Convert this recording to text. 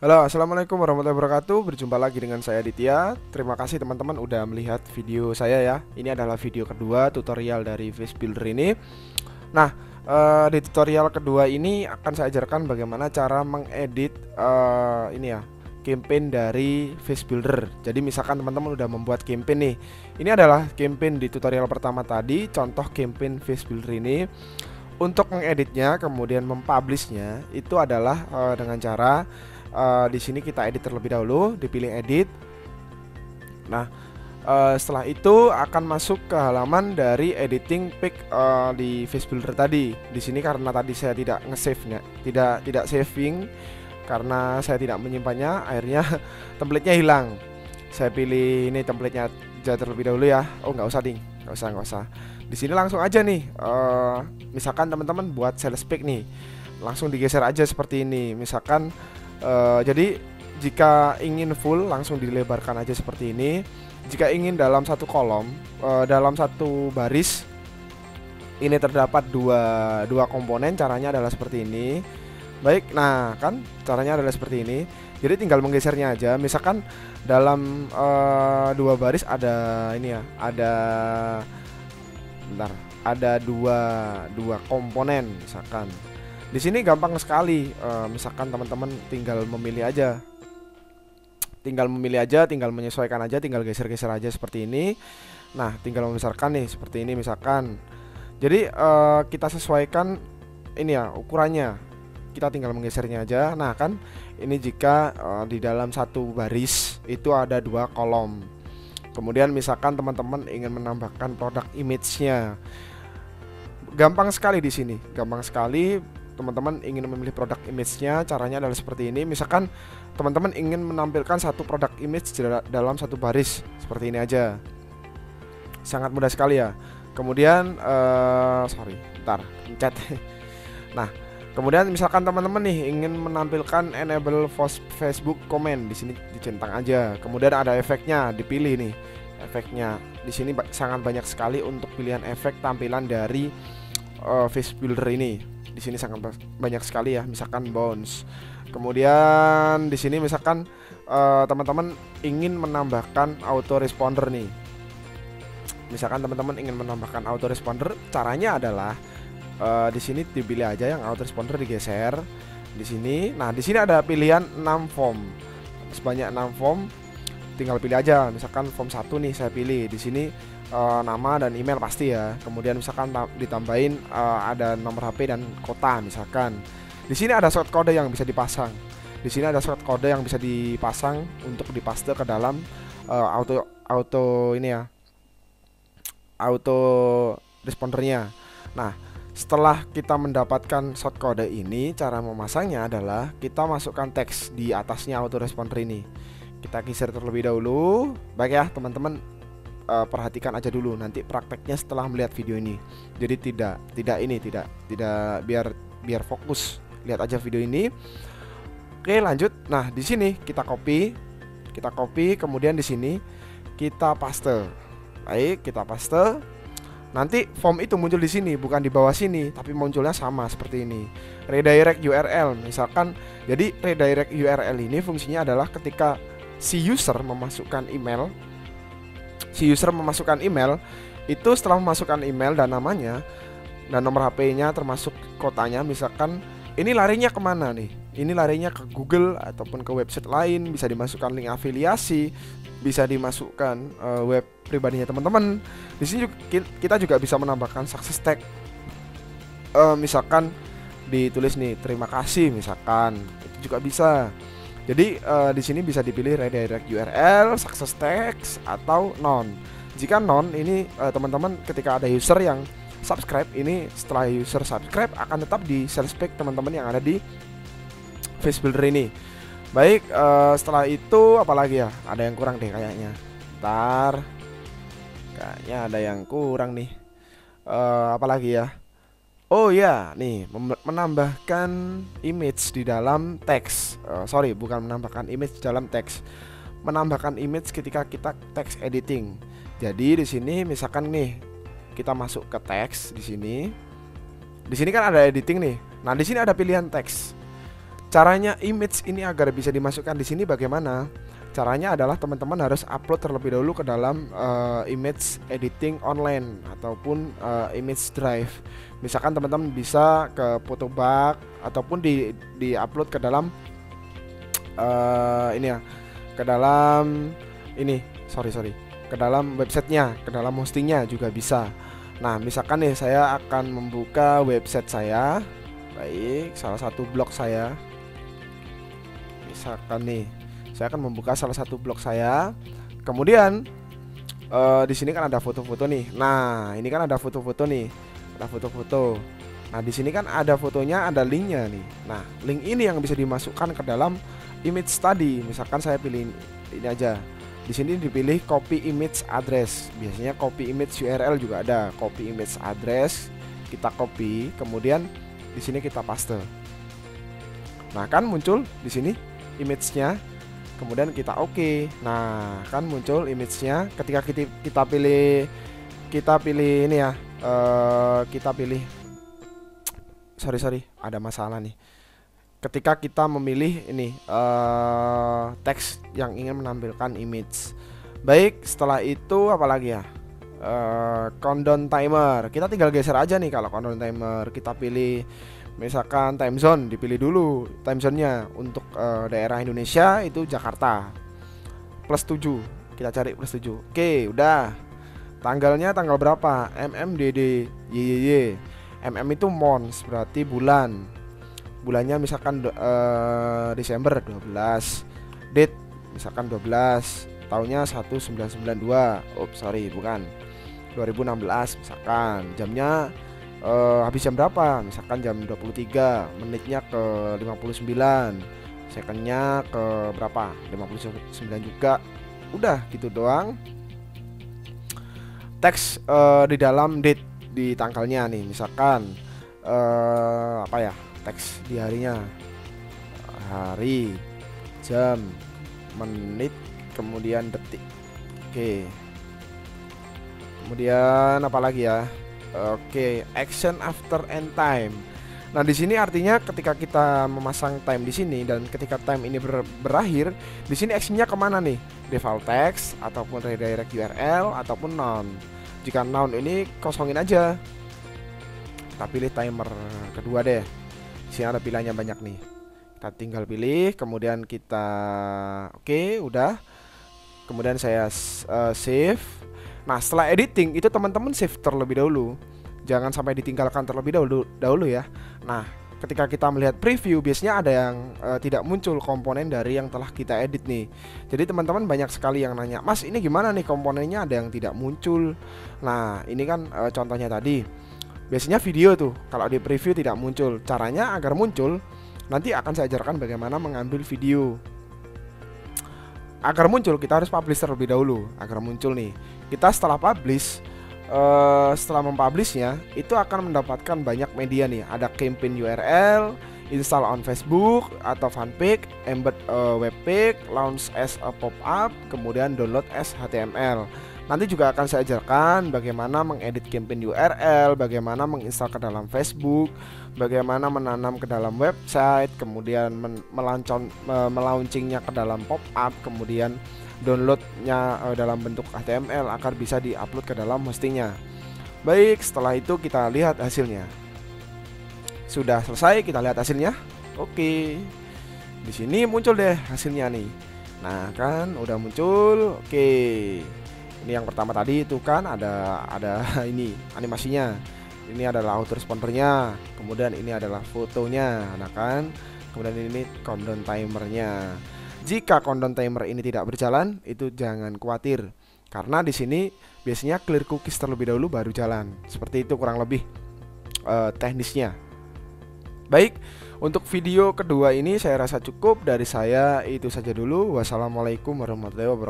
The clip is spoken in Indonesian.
Halo, assalamualaikum warahmatullahi wabarakatuh. Berjumpa lagi dengan saya Aditya. Terima kasih teman-teman udah melihat video saya ya. Ini adalah video kedua tutorial dari Face Builder ini. Nah, di tutorial kedua ini akan saya ajarkan bagaimana cara mengedit ini ya, campaign dari Face Builder. Jadi misalkan teman-teman udah membuat campaign nih. Ini adalah campaign di tutorial pertama tadi, contoh campaign Face Builder ini. Untuk mengeditnya kemudian mempublishnya itu adalah dengan cara di sini kita edit terlebih dahulu, dipilih edit. Nah, setelah itu akan masuk ke halaman dari editing pic di Face Builder tadi. Di sini karena tadi saya tidak nge-save-nya, tidak saving karena saya tidak menyimpannya, akhirnya templatenya hilang. Saya pilih ini templatenya aja terlebih dahulu ya. Oh, nggak usah ding, nggak usah. Di sini langsung aja nih. Misalkan teman-teman buat sales pic nih, langsung digeser aja seperti ini. Misalkan jadi jika ingin full langsung dilebarkan aja seperti ini. Jika ingin dalam satu kolom, dalam satu baris ini terdapat dua komponen, caranya adalah seperti ini. Baik, nah kan caranya adalah seperti ini. Jadi tinggal menggesernya aja. Misalkan dalam dua baris ada ini ya, ada dua komponen misalkan. Di sini gampang sekali, misalkan teman-teman tinggal memilih aja, tinggal menyesuaikan aja, tinggal geser-geser aja seperti ini. Nah, tinggal membesarkan nih seperti ini misalkan. Jadi kita sesuaikan ini ya ukurannya, kita tinggal menggesernya aja. Nah kan, ini jika di dalam satu baris itu ada dua kolom. Kemudian misalkan teman-teman ingin menambahkan produk image-nya, gampang sekali di sini, gampang sekali. Teman-teman ingin memilih produk image-nya, caranya adalah seperti ini. Misalkan teman-teman ingin menampilkan satu produk image dalam satu baris, seperti ini aja. Sangat mudah sekali ya. Kemudian pencet. Nah, kemudian misalkan teman-teman nih ingin menampilkan enable Facebook comment, di sini dicentang aja. Kemudian ada efeknya, dipilih nih efeknya. Di sini sangat banyak sekali untuk pilihan efek tampilan dari Face Builder ini. Di sini sangat banyak sekali ya, misalkan bounce. Kemudian di sini misalkan teman-teman ingin menambahkan autoresponder nih. Misalkan teman-teman ingin menambahkan autoresponder, caranya adalah di sini dipilih aja yang autoresponder, digeser di sini. Nah, di sini ada pilihan 6 form. Sebanyak 6 form. Tinggal pilih aja. Misalkan form 1 nih saya pilih. Di sini nama dan email pasti ya. Kemudian misalkan ditambahin ada nomor HP dan kota misalkan. Di sini ada shortcode yang bisa dipasang. Di sini ada shortcode yang bisa dipasang untuk dipaste ke dalam auto ini ya, auto respondernya. Nah, setelah kita mendapatkan shortcode ini, cara memasangnya adalah kita masukkan teks di atasnya autoresponder ini. Kita geser terlebih dahulu. Baik ya teman-teman, perhatikan aja dulu nanti prakteknya setelah melihat video ini. Jadi tidak biar fokus, lihat aja video ini. Oke, lanjut. Nah, di sini kita copy, kemudian di sini kita paste. Baik, kita paste. Nanti form itu muncul di sini, bukan di bawah sini, tapi munculnya sama seperti ini. Redirect URL misalkan. Jadi redirect URL ini fungsinya adalah ketika si user memasukkan email, itu setelah memasukkan email dan namanya dan nomor HP-nya termasuk kotanya, misalkan ini larinya kemana nih? Ini larinya ke Google ataupun ke website lain, bisa dimasukkan link afiliasi, bisa dimasukkan web pribadinya teman-teman. Di sini kita juga bisa menambahkan success tag. Misalkan ditulis nih terima kasih misalkan, itu juga bisa. Jadi di sini bisa dipilih redirect URL, success text atau none. Jika none ini teman-teman ketika ada user yang subscribe, ini setelah user subscribe akan tetap di sales page teman-teman yang ada di Face Builder ini. Baik, setelah itu apalagi ya? Ada yang kurang deh kayaknya. Ntar, kayaknya ada yang kurang nih. Apalagi ya? Oh ya, nih menambahkan image di dalam teks. Bukan menambahkan image di dalam teks. Menambahkan image ketika kita text editing. Jadi di sini misalkan nih kita masuk ke teks di sini. Di sini kan ada editing nih. Nah, di sini ada pilihan teks. caranya image ini agar bisa dimasukkan di sini bagaimana? Caranya adalah teman-teman harus upload terlebih dahulu ke dalam image editing online ataupun image drive. Misalkan teman-teman bisa ke Photobug ataupun di upload ke dalam ini ya, ke dalam ini ke dalam websitenya, ke dalam hostingnya juga bisa. Nah, misalkan nih saya akan membuka website saya, baik, salah satu blog saya. Misalkan nih, saya akan membuka salah satu blog saya. Kemudian di sini kan ada foto-foto nih. Nah, ini kan ada foto-foto nih, ada foto-foto. Nah, di sini kan ada fotonya, ada linknya nih. Nah, link ini yang bisa dimasukkan ke dalam image tadi. Misalkan saya pilih ini aja. Di sini dipilih copy image address. Biasanya copy image URL juga ada. Copy image address, kita copy, kemudian di sini kita paste. Nah, kan muncul di sini image-nya. Kemudian kita oke. Nah, kan muncul image-nya. Ketika kita pilih ini ya. Kita pilih sorry, ada masalah nih. Ketika kita memilih ini teks yang ingin menampilkan image. Baik, setelah itu apalagi ya? Countdown timer. Kita tinggal geser aja nih kalau countdown timer. Kita pilih misalkan time zone, dipilih dulu time zone-nya. Untuk daerah Indonesia itu Jakarta +7. Kita cari +7. Oke, udah. Tanggalnya tanggal berapa? MMDD YYY. MM itu months, berarti bulan. Bulannya misalkan Desember 12. Date misalkan 12. Tahunnya 1992. Sorry, bukan 2016 misalkan. Jamnya habis jam berapa? Misalkan jam 23. Menitnya ke 59. Secondnya ke berapa? 59 juga. Udah gitu doang. Teks di dalam date, di tanggalnya nih. Misalkan apa ya? Teks di harinya, hari, jam, menit, kemudian detik. Oke. Kemudian apa lagi ya? Oke, action after end time. Nah, di sini artinya ketika kita memasang time di sini dan ketika time ini berakhir, di sini actionnya kemana nih? Default text ataupun redirect URL ataupun noun. Jika noun ini kosongin aja. Kita pilih timer kedua deh. Di sini ada pilihannya banyak nih. Kita tinggal pilih, kemudian kita oke, udah. Kemudian saya save. Nah, setelah editing itu teman-teman save terlebih dahulu. Jangan sampai ditinggalkan terlebih dahulu ya. Nah, ketika kita melihat preview biasanya ada yang tidak muncul komponen dari yang telah kita edit nih. Jadi teman-teman banyak sekali yang nanya, "Mas, ini gimana nih komponennya ada yang tidak muncul?" Nah, ini kan contohnya tadi. Biasanya video tuh kalau di preview tidak muncul. Caranya agar muncul, nanti akan saya ajarkan bagaimana mengambil video. Agar muncul kita harus publish terlebih dahulu. Agar muncul nih, kita setelah publish, setelah mempublishnya itu akan mendapatkan banyak media nih. Ada campaign URL, install on Facebook atau fanpage, embed webpage, launch as a pop-up, kemudian download as HTML. Nanti juga akan saya ajarkan bagaimana mengedit campaign URL, bagaimana menginstal ke dalam Facebook, bagaimana menanam ke dalam website, kemudian melaunchingnya ke dalam pop-up, kemudian downloadnya dalam bentuk HTML agar bisa diupload ke dalam hostingnya. Baik, setelah itu kita lihat hasilnya. Sudah selesai, kita lihat hasilnya. Oke, di sini muncul deh hasilnya nih. Nah, kan udah muncul. Oke. Ini yang pertama tadi itu kan ada ini animasinya. Ini adalah autoresponder-nya. Kemudian ini adalah fotonya. Nah kan. Kemudian ini countdown timernya. Jika countdown timer ini tidak berjalan, itu jangan khawatir. Karena di sini biasanya clear cookies terlebih dahulu baru jalan. Seperti itu kurang lebih teknisnya. Baik, untuk video kedua ini saya rasa cukup. Dari saya itu saja dulu. Wassalamualaikum warahmatullahi wabarakatuh.